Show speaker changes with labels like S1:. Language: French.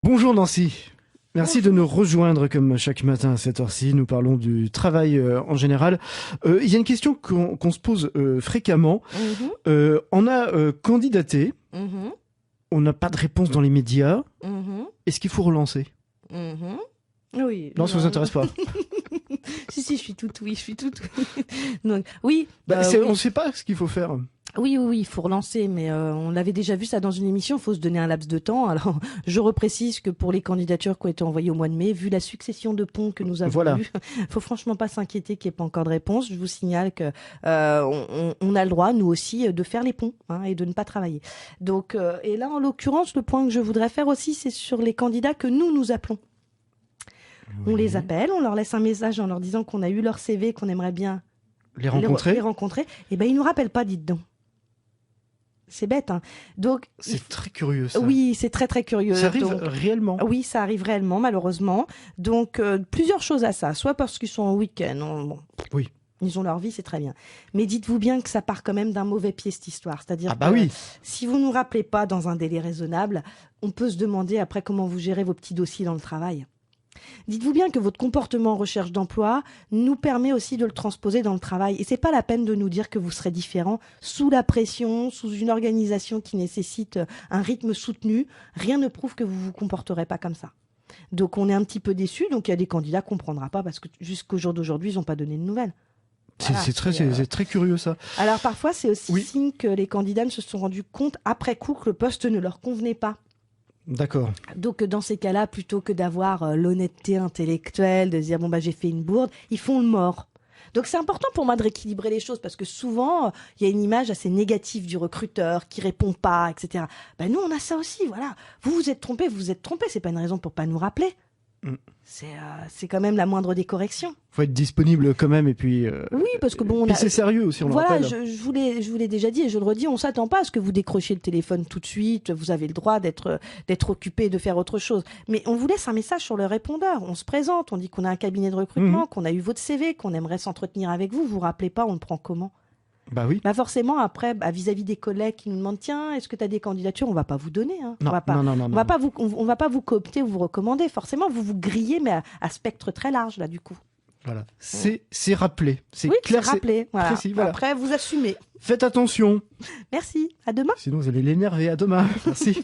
S1: Bonjour Nancy, merci de
S2: Bonjour.
S1: nous rejoindre comme chaque matin à cette heure-ci. Nous parlons du travail en général. Il y a une question qu'on se pose fréquemment.
S2: Mhm,
S1: On a candidaté,
S2: mhm,
S1: on n'a pas de réponse dans les médias.
S2: mhm,
S1: Est-ce qu'il faut relancer?
S2: mhm. Oui,
S1: Non, ça vous
S2: non.
S1: intéresse pas.
S2: Si, je suis toute oui, je suis toute oui. Donc, oui,
S1: On ne
S2: oui.
S1: sait pas ce qu'il faut faire.
S2: Oui, il faut relancer, mais on l'avait déjà vu ça dans une émission, il faut se donner un laps de temps. Alors, je reprécise que pour les candidatures qui ont été envoyées au mois de mai, vu la succession de ponts que nous avons
S1: Voilà.
S2: eus, faut franchement pas s'inquiéter qu'il n'y ait pas encore de réponse. Je vous signale que on a le droit, nous aussi, de faire les ponts hein, et de ne pas travailler. Donc, et là, en l'occurrence, le point que je voudrais faire aussi, c'est sur les candidats que nous appelons. On les
S1: Oui.
S2: appelle, on leur laisse un message en leur disant qu'on a eu leur CV, qu'on aimerait bien
S1: Les rencontrer,
S2: les rencontrer. Et ben ils nous rappellent pas, dites donc. C'est bête, hein. Donc
S1: c'est très curieux ça.
S2: oui, c'est très très curieux.
S1: Ça arrive
S2: Donc,
S1: réellement.
S2: oui, ça arrive réellement, malheureusement. Donc plusieurs choses à ça. Soit parce qu'ils sont en week-end, bon,
S1: Oui.
S2: ils ont leur vie, c'est très bien. Mais dites-vous bien que ça part quand même d'un mauvais pied cette histoire. C'est-à-dire
S1: Ah bah
S2: que
S1: oui.
S2: si vous nous rappelez pas dans un délai raisonnable, on peut se demander après comment vous gérez vos petits dossiers dans le travail. Dites-vous bien que votre comportement en recherche d'emploi nous permet aussi de le transposer dans le travail. Et c'est pas la peine de nous dire que vous serez différent sous la pression, sous une organisation qui nécessite un rythme soutenu. Rien ne prouve que vous vous comporterez pas comme ça. Donc on est un petit peu déçus. Donc il y a des candidats qu'on prendra pas parce que jusqu'au jour d'aujourd'hui, ils n'ont pas donné de nouvelles. Voilà,
S1: C'est très curieux ça.
S2: Alors parfois, c'est aussi
S1: Oui.
S2: signe que les candidats ne se sont rendus compte après coup que le poste ne leur convenait pas.
S1: D'accord.
S2: Donc dans ces cas-là, plutôt que d'avoir l'honnêteté intellectuelle, de se dire bon bah j'ai fait une bourde, ils font le mort. Donc c'est important pour moi de rééquilibrer les choses parce que souvent il y a une image assez négative du recruteur qui répond pas, etc. Ben nous on a ça aussi, voilà. Vous vous êtes trompé, c'est pas une raison pour pas nous rappeler.
S1: Mm.
S2: C'est quand même la moindre des corrections.
S1: Faut être disponible quand même et puis.
S2: Oui, parce que bon, on
S1: Puis
S2: a.
S1: c'est sérieux aussi, on le
S2: Voilà,
S1: rappelle.
S2: je vous l'ai déjà dit et je le redis, on s'attend pas à ce que vous décrochiez le téléphone tout de suite. Vous avez le droit d'être occupé, de faire autre chose. Mais on vous laisse un message sur le répondeur. On se présente, on dit qu'on a un cabinet de recrutement,
S1: Mhm.
S2: qu'on a eu votre CV, qu'on aimerait s'entretenir avec vous. Vous vous rappelez pas, on le prend comment?
S1: Bah oui.
S2: Bah forcément, après, bah, vis-à-vis des collègues qui nous demandent, tiens, est-ce que tu as des candidatures? On va pas vous donner. Hein.
S1: Non,
S2: On va pas.
S1: non, non, non,
S2: On
S1: non.
S2: va pas vous, on va pas vous coopter ou vous recommander. Forcément, vous vous grillez, mais à spectre très large là, du coup.
S1: Voilà. C'est rappelé. C'est
S2: Oui,
S1: clair,
S2: c'est rappelé. Voilà.
S1: précis. Voilà.
S2: Après, vous assumez.
S1: Faites attention.
S2: Merci. À demain.
S1: Sinon, vous allez l'énerver. À demain. Merci.